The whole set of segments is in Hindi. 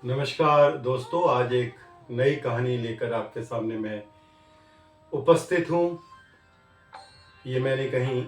नमस्कार दोस्तों, आज एक नई कहानी लेकर आपके सामने मैं उपस्थित हूँ। ये मैंने कहीं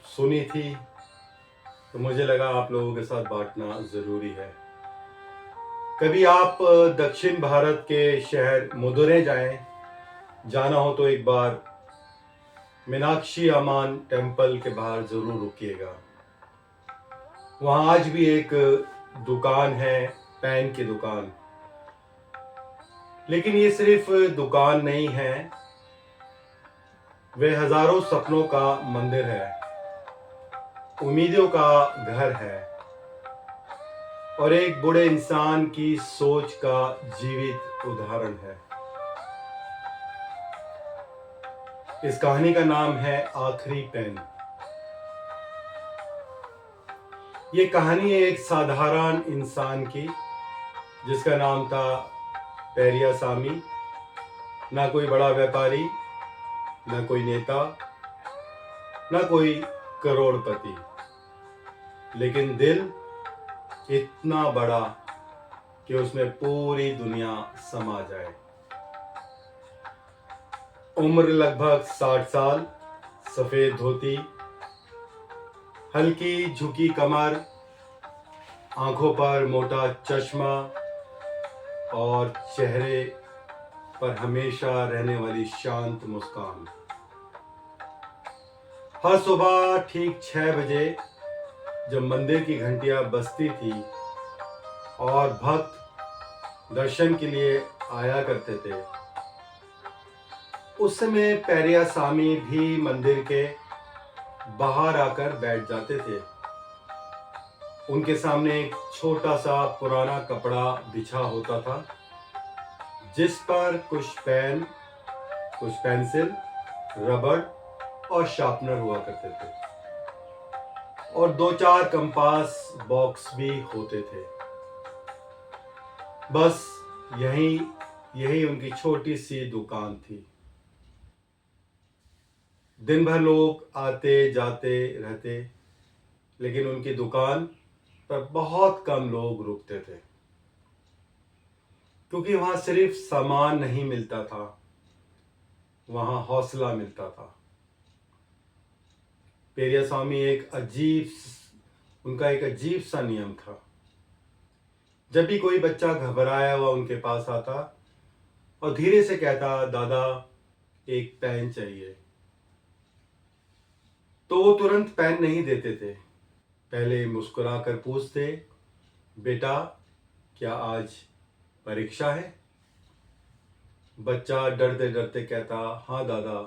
सुनी थी तो मुझे लगा आप लोगों के साथ बांटना ज़रूरी है। कभी आप दक्षिण भारत के शहर मदुरै जाना हो तो एक बार मीनाक्षी अम्मन टेम्पल के बाहर ज़रूर रुकिएगा। वहाँ आज भी एक दुकान है, पेन की दुकान। लेकिन ये सिर्फ दुकान नहीं है, वे हजारों सपनों का मंदिर है, उम्मीदों का घर है और एक बूढ़े इंसान की सोच का जीवित उदाहरण है। इस कहानी का नाम है आखिरी पेन। ये कहानी है एक साधारण इंसान की जिसका नाम था पेरियासामी। ना कोई बड़ा व्यापारी, ना कोई नेता, ना कोई करोड़पति, लेकिन दिल इतना बड़ा कि उसमें पूरी दुनिया समा जाए। उम्र लगभग 60 साल, सफेद धोती, हल्की झुकी कमर, आंखों पर मोटा चश्मा और चेहरे पर हमेशा रहने वाली शांत मुस्कान। हर सुबह ठीक 6 बजे जब मंदिर की घंटियां बजती थी और भक्त दर्शन के लिए आया करते थे, उस समय पेरियासामी भी मंदिर के बाहर आकर बैठ जाते थे। उनके सामने एक छोटा सा पुराना कपड़ा बिछा होता था जिस पर कुछ पेन, कुछ पेंसिल, रबड़ और शार्पनर हुआ करते थे और 2-4 कंपास बॉक्स भी होते थे। बस यही उनकी छोटी सी दुकान थी। दिन भर लोग आते जाते रहते, लेकिन उनकी दुकान पर बहुत कम लोग रुकते थे, क्योंकि वहां सिर्फ सामान नहीं मिलता था, वहां हौसला मिलता था। पेरियासामी उनका एक अजीब सा नियम था। जब भी कोई बच्चा घबराया हुआ उनके पास आता और धीरे से कहता, दादा एक पेन चाहिए, तो वो तुरंत पेन नहीं देते थे। पहले मुस्कुराकर पूछते, बेटा क्या आज परीक्षा है? बच्चा डरते डरते कहता, हाँ दादा,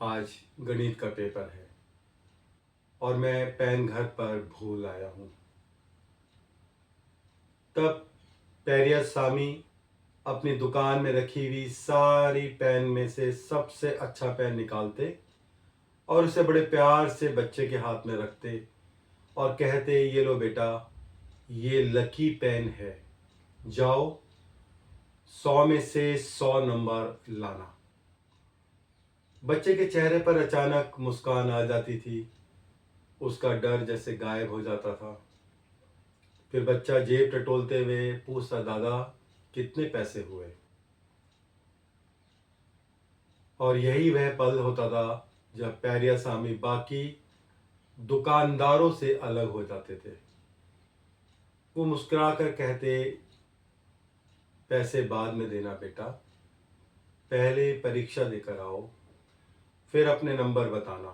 आज गणित का पेपर है और मैं पेन घर पर भूल आया हूं। तब पेरियासामी अपनी दुकान में रखी हुई सारी पेन में से सबसे अच्छा पेन निकालते और उसे बड़े प्यार से बच्चे के हाथ में रखते और कहते, ये लो बेटा, ये लकी पेन है, जाओ 100 में से 100 नंबर लाना। बच्चे के चेहरे पर अचानक मुस्कान आ जाती थी, उसका डर जैसे गायब हो जाता था। फिर बच्चा जेब टटोलते हुए पूछता, दादा कितने पैसे हुए? और यही वह पल होता था जब पेरियासामी बाकी दुकानदारों से अलग हो जाते थे। वो मुस्कुराकर कहते, पैसे बाद में देना बेटा, पहले परीक्षा देकर आओ, फिर अपने नंबर बताना।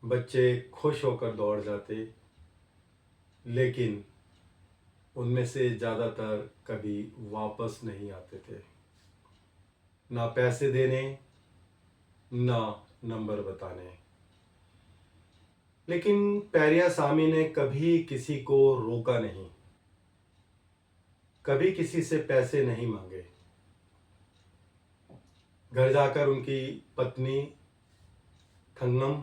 बच्चे खुश होकर दौड़ जाते, लेकिन उनमें से ज़्यादातर कभी वापस नहीं आते थे, ना पैसे देने, ना नंबर बताने। लेकिन पेरियासामी ने कभी किसी को रोका नहीं, कभी किसी से पैसे नहीं मांगे। घर जाकर उनकी पत्नी थंगनम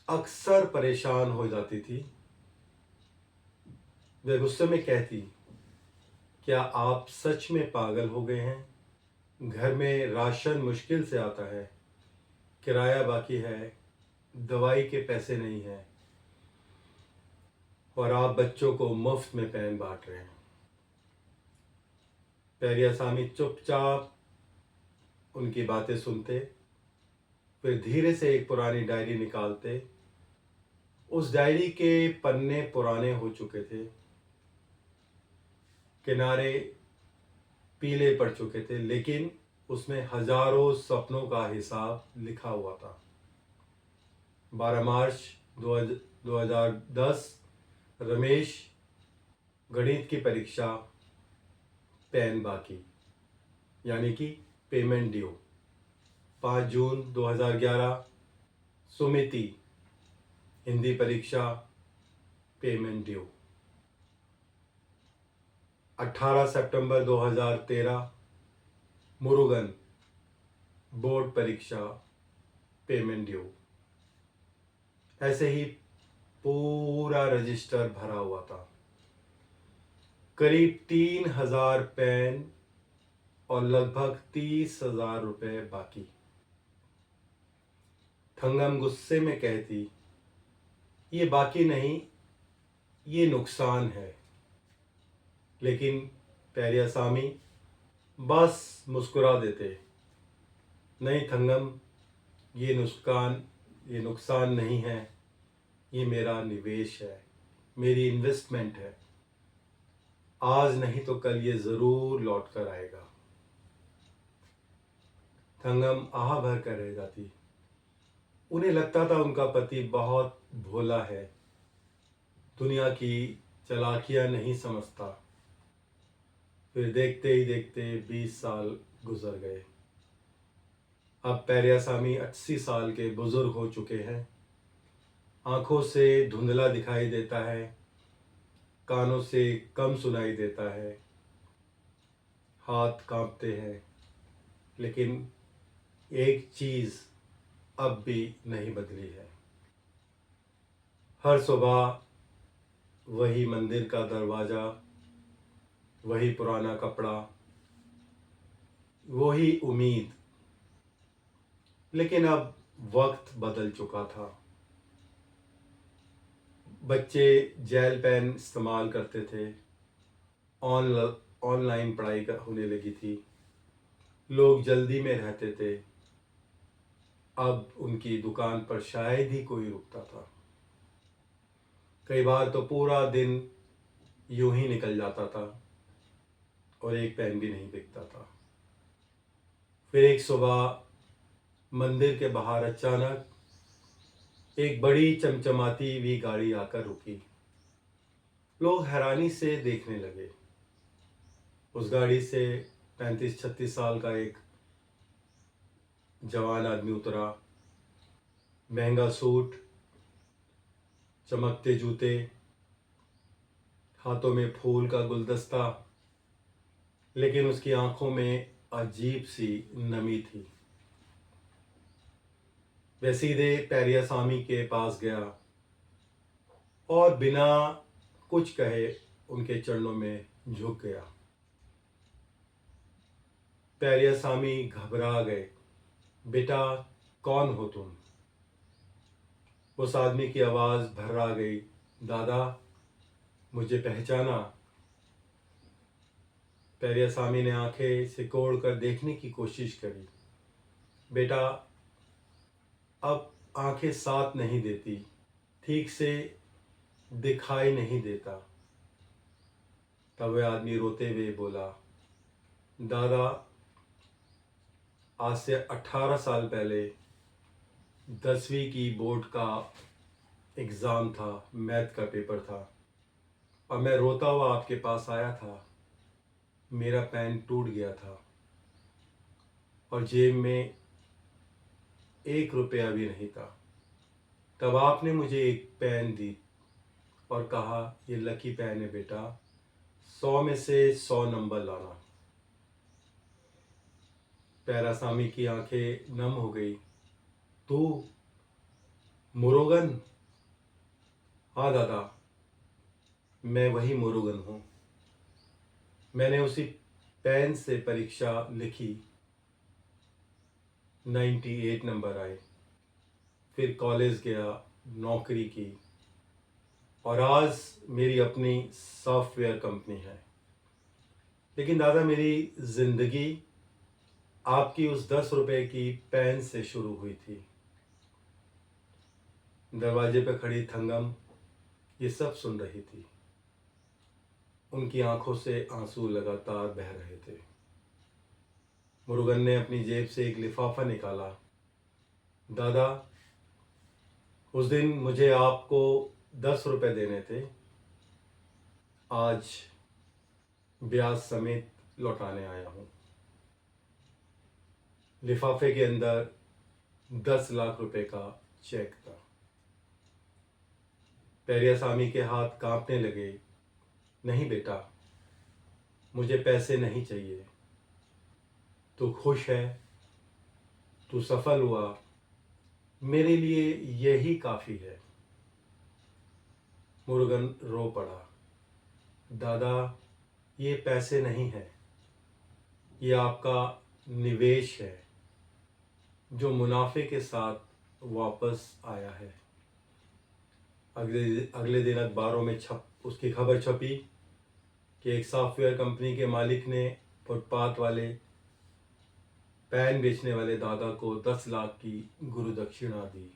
अक्सर परेशान हो जाती थी। वह गुस्से में कहती, क्या आप सच में पागल हो गए हैं? घर में राशन मुश्किल से आता है, किराया बाकी है, दवाई के पैसे नहीं हैं और आप बच्चों को मुफ्त में पेन बांट रहे हैं। पेरियासामी चुपचाप उनकी बातें सुनते, फिर धीरे से एक पुरानी डायरी निकालते। उस डायरी के पन्ने पुराने हो चुके थे, किनारे पीले पड़ चुके थे, लेकिन उसमें हजारों सपनों का हिसाब लिखा हुआ था। 12 मार्च 2010, रमेश, गणित की परीक्षा, पेन बाकी, यानी कि पेमेंट ड्यू। 5 जून 2011, सुमिति, हिंदी परीक्षा, पेमेंट ड्यू। 18 सितंबर 2013, मुरुगन, बोर्ड परीक्षा, पेमेंट ड्यू। ऐसे ही पूरा रजिस्टर भरा हुआ था। करीब 3000 पेन और लगभग 30,000 रुपए बाकी। थंगम गुस्से में कहती, ये बाकी नहीं, ये नुकसान है। लेकिन पेरियासामी बस मुस्कुरा देते, नहीं थंगम, ये नुकसान नहीं है, ये मेरा निवेश है, मेरी इन्वेस्टमेंट है। आज नहीं तो कल ये जरूर लौट कर आएगा। थंगम आह भर कर रह जाती। उन्हें लगता था उनका पति बहुत भोला है, दुनिया की चालाकियां नहीं समझता। फिर देखते ही देखते 20 साल गुजर गए। अब पेरियासामी 80 साल के बुजुर्ग हो चुके हैं। आंखों से धुंधला दिखाई देता है, कानों से कम सुनाई देता है, हाथ कांपते हैं, लेकिन एक चीज अब भी नहीं बदली है। हर सुबह वही मंदिर का दरवाजा, वही पुराना कपड़ा, वही उम्मीद। लेकिन अब वक्त बदल चुका था। बच्चे जेल पेन इस्तेमाल करते थे, ऑनलाइन पढ़ाई होने लगी थी, लोग जल्दी में रहते थे। अब उनकी दुकान पर शायद ही कोई रुकता था। कई बार तो पूरा दिन यूं ही निकल जाता था और एक पेन भी नहीं बिकता था। फिर एक सुबह मंदिर के बाहर अचानक एक बड़ी चमचमाती हुई गाड़ी आकर रुकी। लोग हैरानी से देखने लगे। उस गाड़ी से 35-36 साल का एक जवान आदमी उतरा। महंगा सूट, चमकते जूते, हाथों में फूल का गुलदस्ता, लेकिन उसकी आंखों में अजीब सी नमी थी। वह सीधे पेरियासामी के पास गया और बिना कुछ कहे उनके चरणों में झुक गया। पेरियासामी घबरा गए। बेटा, कौन हो तुम? उस आदमी की आवाज भर्रा गई। दादा, मुझे पहचाना? पेरियासामी ने आंखें सिकोड़ कर देखने की कोशिश करी। बेटा, अब आंखें साथ नहीं देती, ठीक से दिखाई नहीं देता। तब वह आदमी रोते हुए बोला, दादा, आज से 18 साल पहले 10वीं की बोर्ड का एग्ज़ाम था, मैथ का पेपर था, और मैं रोता हुआ आपके पास आया था। मेरा पेन टूट गया था और जेब में 1 रुपया भी नहीं था। तब आपने मुझे एक पेन दी और कहा, ये लकी पेन है बेटा, 100 में से 100 नंबर लाना। पेरियासामी की आंखें नम हो गई। तू मुरुगन? हाँ दादा, मैं वही मुरुगन हूँ। मैंने उसी पेन से परीक्षा लिखी, 98 नंबर आए। फिर कॉलेज गया, नौकरी की, और आज मेरी अपनी सॉफ्टवेयर कंपनी है। लेकिन दादा, मेरी ज़िंदगी आपकी उस 10 रुपए की पेन से शुरू हुई थी। दरवाजे पे खड़ी थंगम ये सब सुन रही थी। उनकी आंखों से आंसू लगातार बह रहे थे। मुरुगन ने अपनी जेब से एक लिफाफा निकाला। दादा, उस दिन मुझे आपको 10 रुपए देने थे, आज ब्याज समेत लौटाने आया हूँ। लिफाफे के अंदर 10 लाख रुपए का चेक था। पेरियासामी के हाथ कांपने लगे। नहीं बेटा, मुझे पैसे नहीं चाहिए। तू खुश है, तू सफल हुआ, मेरे लिए यही काफ़ी है। मुरुगन रो पड़ा। दादा, ये पैसे नहीं है, ये आपका निवेश है जो मुनाफे के साथ वापस आया है। अगले दिन अखबारों में उसकी खबर छपी कि एक सॉफ्टवेयर कंपनी के मालिक ने फुटपाथ वाले पेन बेचने वाले दादा को 10 लाख की गुरु दक्षिणा दी।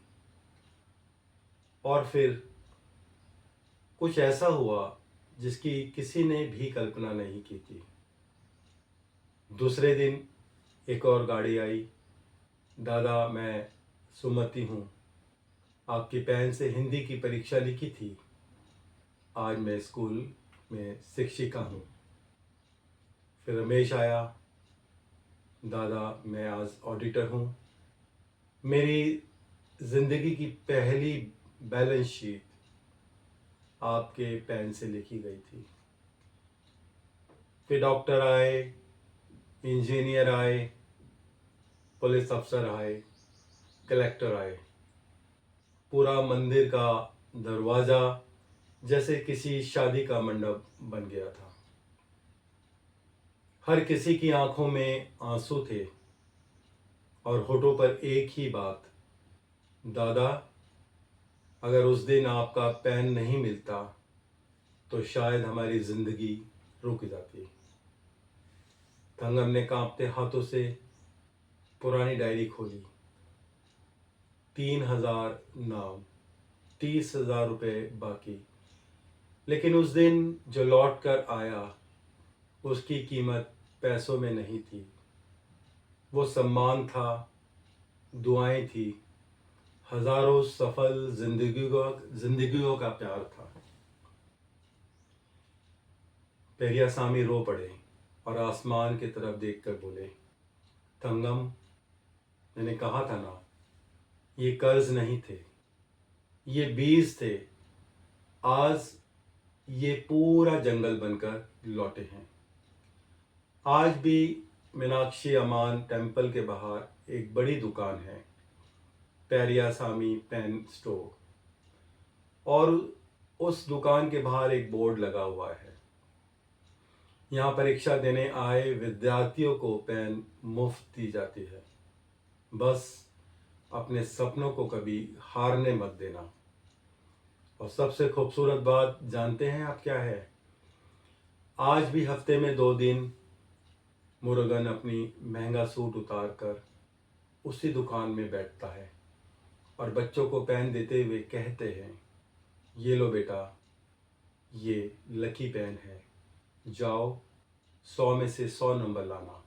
और फिर कुछ ऐसा हुआ जिसकी किसी ने भी कल्पना नहीं की थी। दूसरे दिन एक और गाड़ी आई। दादा, मैं सुमति हूँ, आपकी पेन से हिंदी की परीक्षा लिखी थी, आज मैं स्कूल में शिक्षिका हूँ। फिर रमेश आया। दादा, मैं आज ऑडिटर हूँ, मेरी ज़िंदगी की पहली बैलेंस शीट आपके पेन से लिखी गई थी। फिर डॉक्टर आए, इंजीनियर आए, पुलिस अफसर आए, कलेक्टर आए। पूरा मंदिर का दरवाज़ा जैसे किसी शादी का मंडप बन गया था। हर किसी की आंखों में आंसू थे और होठों पर एक ही बात, दादा, अगर उस दिन आपका पेन नहीं मिलता तो शायद हमारी ज़िंदगी रुक जाती। थंगम ने कांपते हाथों से पुरानी डायरी खोली। 3,000 नाम, 30,000 रुपये बाकी। लेकिन उस दिन जो लौट कर आया उसकी कीमत पैसों में नहीं थी। वो सम्मान था, दुआएं थी, हजारों सफल जिंदगियों का प्यार था। पेरियासामी रो पड़े और आसमान की तरफ देखकर बोले, थंगम, मैंने कहा था ना, ये कर्ज नहीं थे, ये बीज थे। आज ये पूरा जंगल बनकर लौटे हैं। आज भी मीनाक्षी अमान टेम्पल के बाहर एक बड़ी दुकान है, पेरियासामी पेन स्टोर, और उस दुकान के बाहर एक बोर्ड लगा हुआ है। यहाँ परीक्षा देने आए विद्यार्थियों को पेन मुफ्त दी जाती है। बस अपने सपनों को कभी हारने मत देना। और सबसे खूबसूरत बात जानते हैं आप क्या है? आज भी हफ्ते में 2 दिन मुरुगन अपनी महंगा सूट उतार कर उसी दुकान में बैठता है और बच्चों को पेन देते हुए कहते हैं, ये लो बेटा, ये लकी पेन है, जाओ 100 में से 100 नंबर लाना।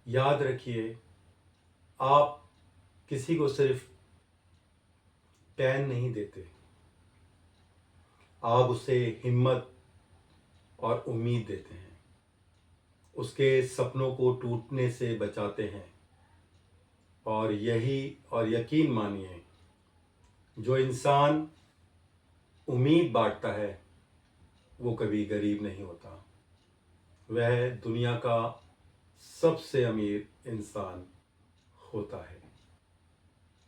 याद रखिए, आप किसी को सिर्फ पेन नहीं देते, आप उसे हिम्मत और उम्मीद देते हैं, उसके सपनों को टूटने से बचाते हैं। और यकीन मानिए, जो इंसान उम्मीद बांटता है वो कभी गरीब नहीं होता। वह दुनिया का सबसे अमीर इंसान होता है।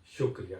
शुक्रिया।